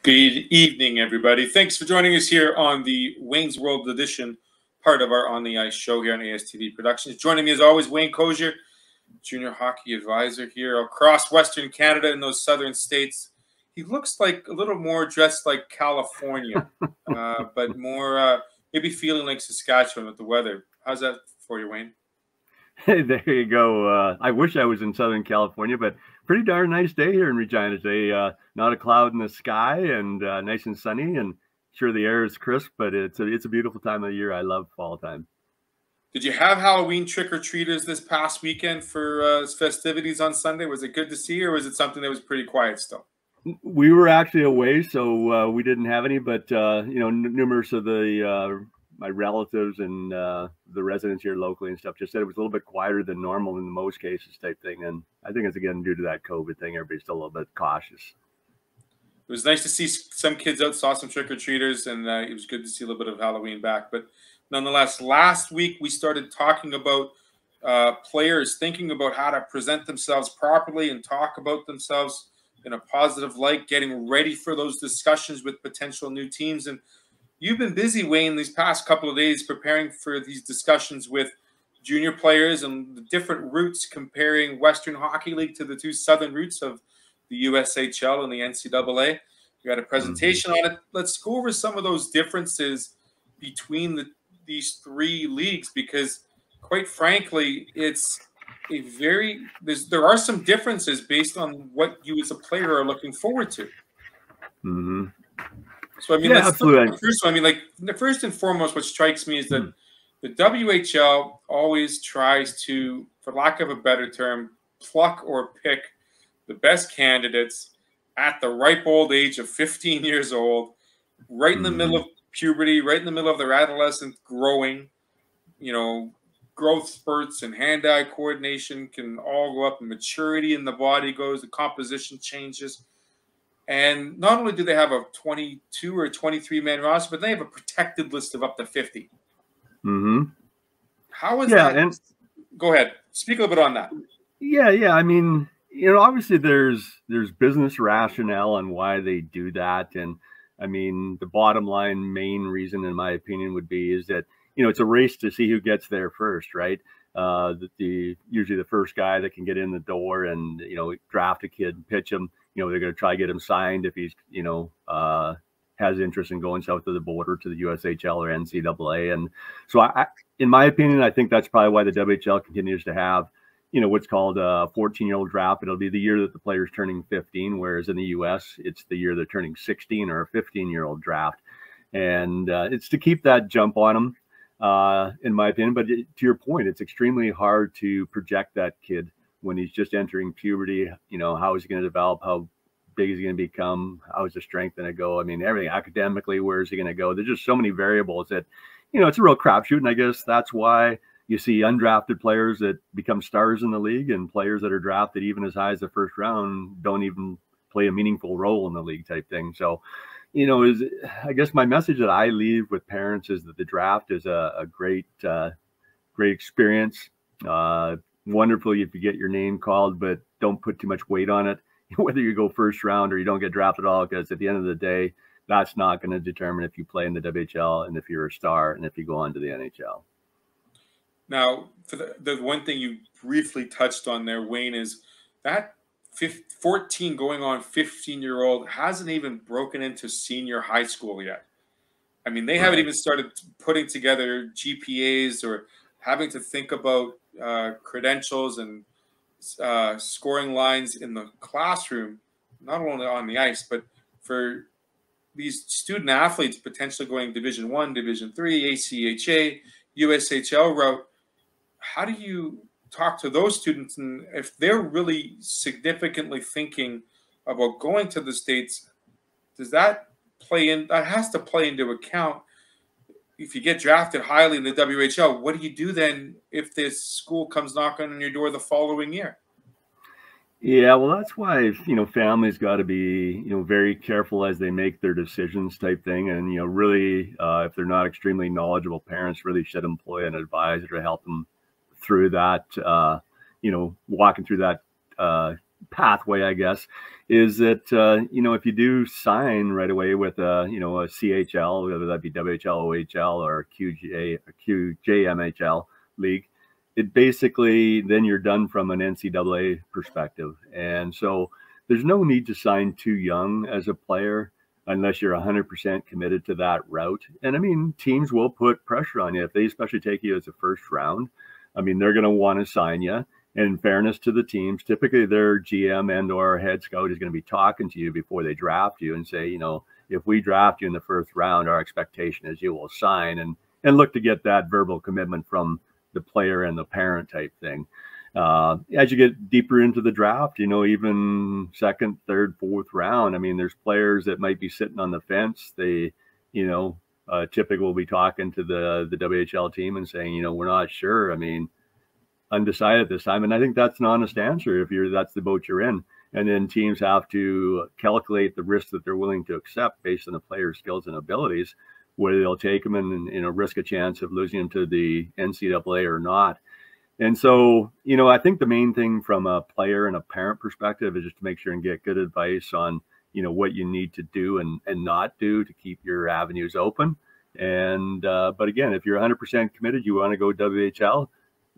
Good evening, everybody. Thanks for joining us here on the Wayne's World edition, part of our On the Ice show here on ASTV Productions. Joining me, as always, Wayne Kosior, junior hockey advisor here across Western Canada in those southern states. He looks like a little more dressed like California, but more maybe feeling like Saskatchewan with the weather. How's that for you, Wayne? Hey, there you go. I wish I was in Southern California, but pretty darn nice day here in Regina today. Not a cloud in the sky and nice and sunny, and sure the air is crisp, but it's a beautiful time of the year. I love fall time. Did you have Halloween trick-or-treaters this past weekend for festivities on Sunday? Was it good to see, or was it something that was pretty quiet still? We were actually away, so we didn't have any, but numerous of the my relatives and the residents here locally and stuff just said it was a little bit quieter than normal in most cases type thing. And I think it's, again, due to that COVID thing. Everybody's still a little bit cautious. It was nice to see some kids out, saw some trick-or-treaters, and it was good to see a little bit of Halloween back. But nonetheless, last week we started talking about players thinking about how to present themselves properly and talk about themselves in a positive light, getting ready for those discussions with potential new teams. And you've been busy, Wayne, these past couple of days preparing for these discussions with junior players and the different routes, comparing Western Hockey League to the two southern routes of the USHL and the NCAA. You got a presentation on it. Let's go over some of those differences between these three leagues, because quite frankly, it's a there are some differences based on what you as a player are looking forward to. Mm-hmm. So, I mean, yeah, absolutely. First, I mean, like, the first and foremost, what strikes me is that the WHL always tries to, for lack of a better term, pluck or pick the best candidates at the ripe old age of 15 years old, right in the middle of puberty, right in the middle of their adolescent growing. Growth spurts and hand-eye coordination can all go up, and maturity in the body goes, the composition changes. And not only do they have a 22 or 23-man roster, but they have a protected list of up to 50. Mm-hmm. How is that? And go ahead. Speak a little bit on that. Yeah. I mean, obviously there's business rationale on why they do that. And I mean, the bottom line main reason, in my opinion, would be is that, it's a race to see who gets there first, right? Usually the first guy that can get in the door and, draft a kid and pitch him, they're going to try to get him signed if he's, has interest in going south of the border to the USHL or NCAA. And so in my opinion, I think that's probably why the WHL continues to have, what's called a 14-year-old draft. It'll be the year that the player's turning 15, whereas in the US, it's the year they're turning 16 or a 15-year-old draft. And it's to keep that jump on them, in my opinion. But to your point, it's extremely hard to project that kid when he's just entering puberty. How is he going to develop? How big is he going to become? How is his strength going to go? I mean, everything academically, where is he going to go? There's just so many variables that, it's a real crapshoot. And I guess that's why you see undrafted players that become stars in the league, and players that are drafted even as high as the first round don't even play a meaningful role in the league type thing. So, I guess my message that I leave with parents is that the draft is a great experience. Wonderful if you get your name called, but don't put too much weight on it, whether you go first round or you don't get drafted at all, because at the end of the day, that's not going to determine if you play in the WHL and if you're a star and if you go on to the NHL. Now, for the one thing you briefly touched on there, Wayne, is that 14 going on 15-year-old hasn't even broken into senior high school yet. I mean, they haven't even started putting together GPAs or having to think about credentials and scoring lines in the classroom, not only on the ice, but for these student athletes potentially going Division I, Division III, ACHA, USHL route. How do you talk to those students, and if they're really significantly thinking about going to the States, does that play in? That has to play into account. If you get drafted highly in the WHL, what do you do then if this school comes knocking on your door the following year? Yeah, well, that's why, families got to be, very careful as they make their decisions type thing. And, really, if they're not extremely knowledgeable, parents really should employ an advisor to help them through that, walking through that pathway, I guess, is that if you do sign right away with a CHL, whether that be WHL, OHL, or QJMHL league, it basically then you're done from an NCAA perspective, and so there's no need to sign too young as a player unless you're 100% committed to that route. And I mean, teams will put pressure on you if they especially take you as a first round. I mean, they're going to want to sign you. And in fairness to the teams, typically their GM and or head scout is going to be talking to you before they draft you and say, if we draft you in the first round, our expectation is you will sign, and look to get that verbal commitment from the player and the parent type thing. As you get deeper into the draft, even second, third, fourth round, I mean, there's players that might be sitting on the fence. They, typically will be talking to the WHL team and saying, we're not sure. I mean, undecided this time. And I think that's an honest answer if that's the boat you're in. And then teams have to calculate the risk that they're willing to accept based on the player's skills and abilities, whether they'll take them and risk a chance of losing them to the NCAA or not. And so, I think the main thing from a player and a parent perspective is just to make sure and get good advice on, what you need to do and not do to keep your avenues open. And, but again, if you're 100% committed, you want to go WHL,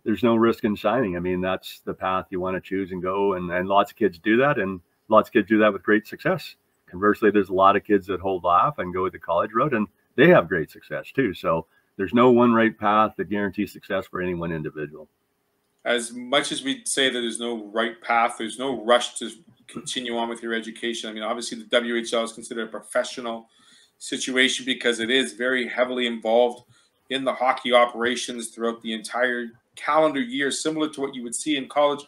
there's no risk in signing. I mean, that's the path you want to choose and go. And lots of kids do that, and lots of kids do that with great success. Conversely, there's a lot of kids that hold off and go the college route, and they have great success too. So there's no one right path that guarantees success for any one individual. As much as we say that there's no right path, there's no rush to continue on with your education. I mean, obviously the WHL is considered a professional situation because it is very heavily involved in the hockey operations throughout the entire calendar year, similar to what you would see in college.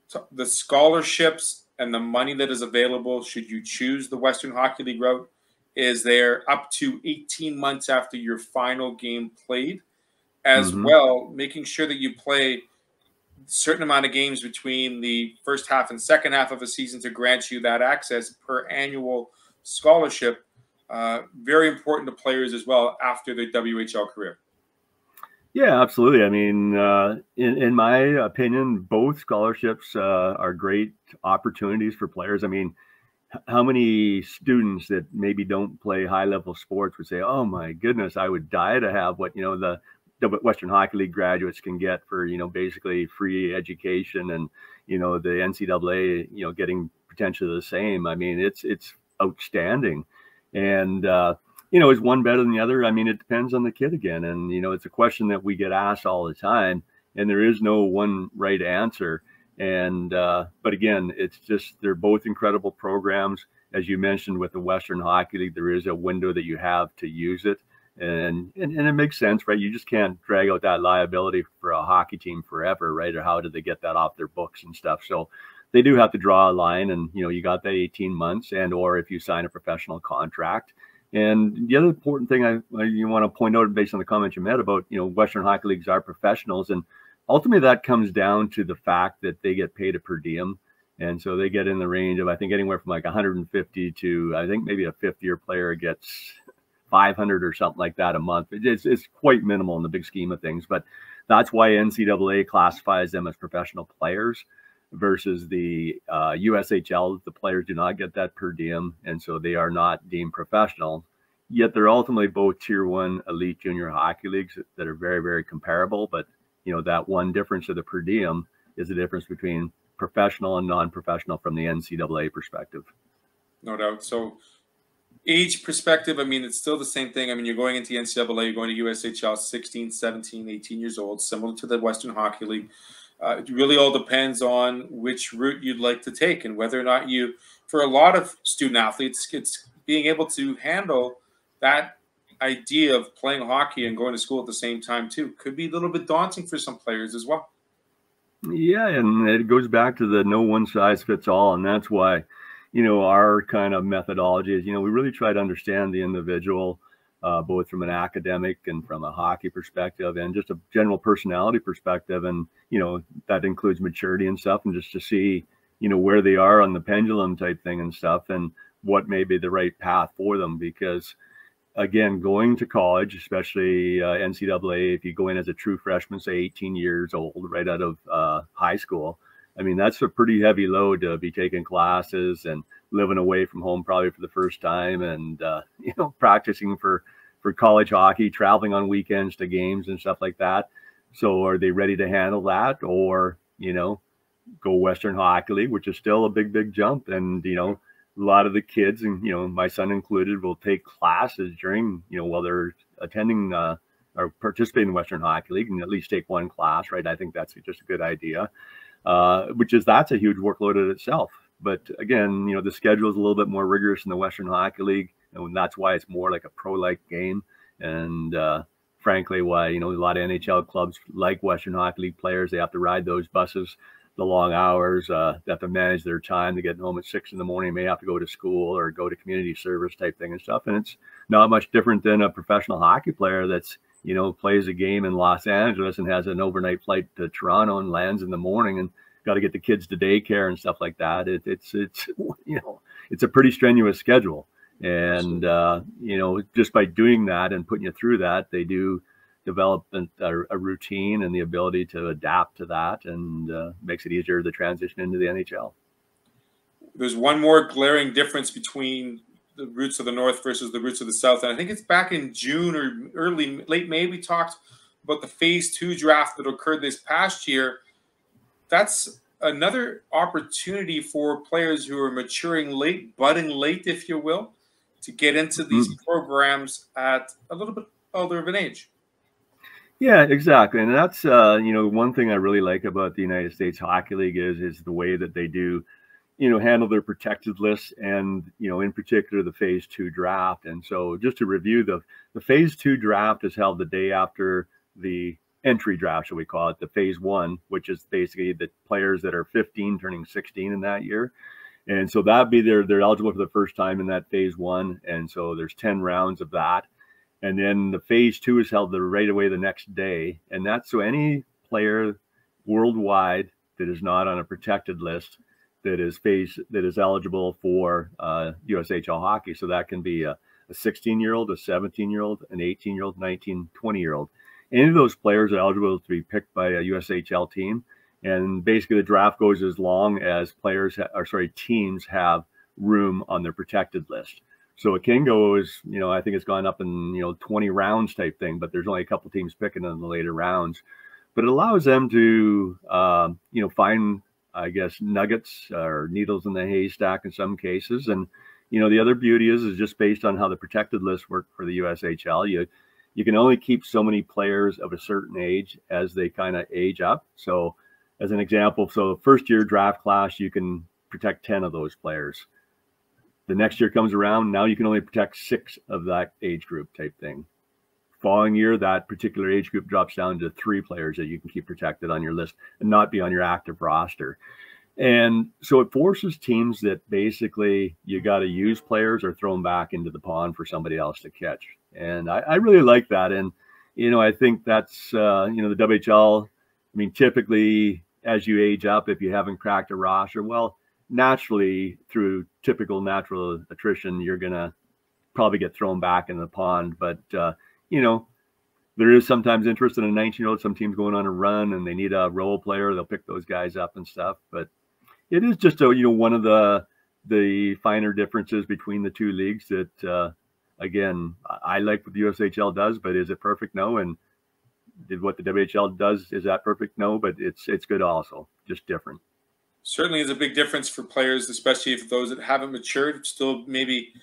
So the scholarships and the money that is available, should you choose the Western Hockey League route, is there up to 18 months after your final game played, as well, making sure that you play certain amount of games between the first half and second half of a season to grant you that access per annual scholarship. Very important to players as well after their WHL career. Yeah, absolutely. I mean, in my opinion, both scholarships are great opportunities for players. I mean, how many students that maybe don't play high level sports would say, oh my goodness, I would die to have what, the Western Hockey League graduates can get for, basically free education, and, the NCAA, getting potentially the same. I mean, it's outstanding. And, is one better than the other? I mean, it depends on the kid again. And, it's a question that we get asked all the time, and there is no one right answer. And, but again, it's just, they're both incredible programs. As you mentioned with the Western Hockey League, there is a window that you have to use it. And it makes sense, right? You just can't drag out that liability for a hockey team forever, right? Or how do they get that off their books and stuff? So they do have to draw a line, and, you got that 18 months, and, or if you sign a professional contract. And the other important thing you want to point out based on the comments you made about, Western Hockey Leagues are professionals. And ultimately that comes down to the fact that they get paid a per diem. And so they get in the range of, I think, anywhere from like 150 to, I think maybe a fifth year player gets 500 or something like that a month. It's quite minimal in the big scheme of things, but that's why NCAA classifies them as professional players versus the USHL. The players do not get that per diem, and so they are not deemed professional. Yet they're ultimately both Tier 1 elite junior hockey leagues that are very, very comparable. But, that one difference of the per diem is the difference between professional and non-professional from the NCAA perspective. No doubt. So age perspective, I mean, it's still the same thing. I mean, you're going into the NCAA, you're going to USHL 16, 17, 18 years old, similar to the Western Hockey League. It really all depends on which route you'd like to take and whether or not for a lot of student athletes, it's being able to handle that idea of playing hockey and going to school at the same time too. Could be a little bit daunting for some players as well. Yeah, and it goes back to the no one size fits all. And that's why, our kind of methodology is, we really try to understand the individual, both from an academic and from a hockey perspective and just a general personality perspective. And, that includes maturity and stuff, and just to see, where they are on the pendulum type thing and stuff, and what may be the right path for them. Because again, going to college, especially NCAA, if you go in as a true freshman, say 18 years old, right out of high school, I mean, that's a pretty heavy load to be taking classes and living away from home probably for the first time, and practicing for college hockey, traveling on weekends to games and stuff like that. So are they ready to handle that, or go Western Hockey League, which is still a big jump? And a lot of the kids, and my son included, will take classes during while they're attending or participating in Western Hockey League, and at least take one class, right? I think that's just a good idea. That's a huge workload in itself. But again, the schedule is a little bit more rigorous in the Western Hockey League, and that's why it's more like a pro-like game. And frankly, why a lot of NHL clubs like Western Hockey League players, they have to ride those buses, the long hours, they have to manage their time to get home at 6 in the morning, may have to go to school or go to community service type thing and stuff. And it's not much different than a professional hockey player that's plays a game in Los Angeles and has an overnight flight to Toronto and lands in the morning and got to get the kids to daycare and stuff like that. It's a pretty strenuous schedule. And, just by doing that and putting you through that, they do develop a routine and the ability to adapt to that, and makes it easier to transition into the NHL. There's one more glaring difference between the roots of the North versus the roots of the South. And I think it's back in June or late May, we talked about the Phase 2 draft that occurred this past year. That's another opportunity for players who are maturing late, budding late, if you will, to get into these programs at a little bit older of an age. Yeah, exactly. And that's, one thing I really like about the United States Hockey League is the way that they do, handle their protected lists, and, in particular, the Phase 2 draft. And so just to review, the Phase 2 draft is held the day after the entry draft, shall we call it, the Phase 1, which is basically the players that are 15 turning 16 in that year. And so that'd be they're eligible for the first time in that Phase 1. And so there's 10 rounds of that. And then the Phase 2 is held right away the next day. And that's so any player worldwide that is not on a protected list that is eligible for USHL hockey. So that can be a 16-year-old, a 17-year-old, an 18-year-old, 19, 20-year-old. Any of those players are eligible to be picked by a USHL team. And basically the draft goes as long as teams have room on their protected list. So it can go as, I think it's gone up in, 20 rounds type thing, but there's only a couple teams picking in the later rounds. But it allows them to, find, I guess, nuggets or needles in the haystack in some cases. And, the other beauty is just based on how the protected lists work for the USHL. You can only keep so many players of a certain age as they kind of age up. So as an example, so first year draft class, you can protect 10 of those players. The next year comes around, now you can only protect 6 of that age group type thing. Following year, that particular age group drops down to 3 players that you can keep protected on your list and not be on your active roster. And so it forces teams that basically you got to use players or throw them back into the pond for somebody else to catch. And I really like that. And, I think that's, the WHL, typically as you age up, if you haven't cracked a roster, well, naturally through typical natural attrition, you're going to probably get thrown back in the pond. But, there is sometimes interest in a 19-year-old. Some teams going on a run and they need a role player. They'll pick those guys up and stuff. But it is just one of the finer differences between the two leagues that, again, I like what the USHL does, but is it perfect? No. And did what the WHL does, is that perfect? No, but it's good also, just different. Certainly is a big difference for players, especially if those that haven't matured, still maybe,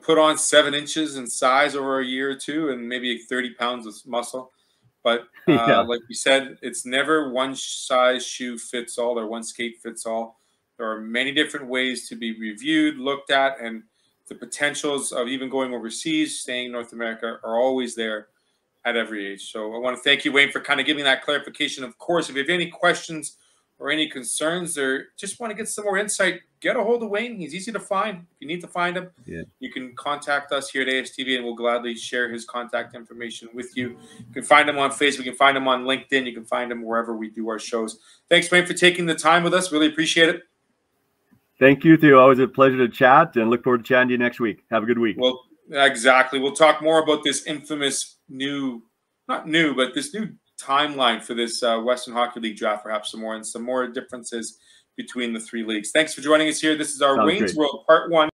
put on 7 inches in size over a year or two and maybe 30 pounds of muscle. But like we said, it's never one size shoe fits all or one skate fits all. There are many different ways to be reviewed, looked at, and the potentials of even going overseas, staying in North America are always there at every age. So I want to thank you, Wayne, for kind of giving that clarification. Of course, if you have any questions or any concerns or just want to get some more insight, get a hold of Wayne. He's easy to find. If you need to find him, you can contact us here at ASTV and we'll gladly share his contact information with you. You can find him on Facebook. You can find him on LinkedIn. You can find him wherever we do our shows. Thanks, Wayne, for taking the time with us. Really appreciate it. Thank you, Theo. Always a pleasure to chat and look forward to chatting to you next week. Have a good week. Well, exactly. We'll talk more about this infamous this new timeline for this Western Hockey League draft, perhaps some more differences between the three leagues. Thanks for joining us here. This is our Sounds Wayne's great. World Part 1.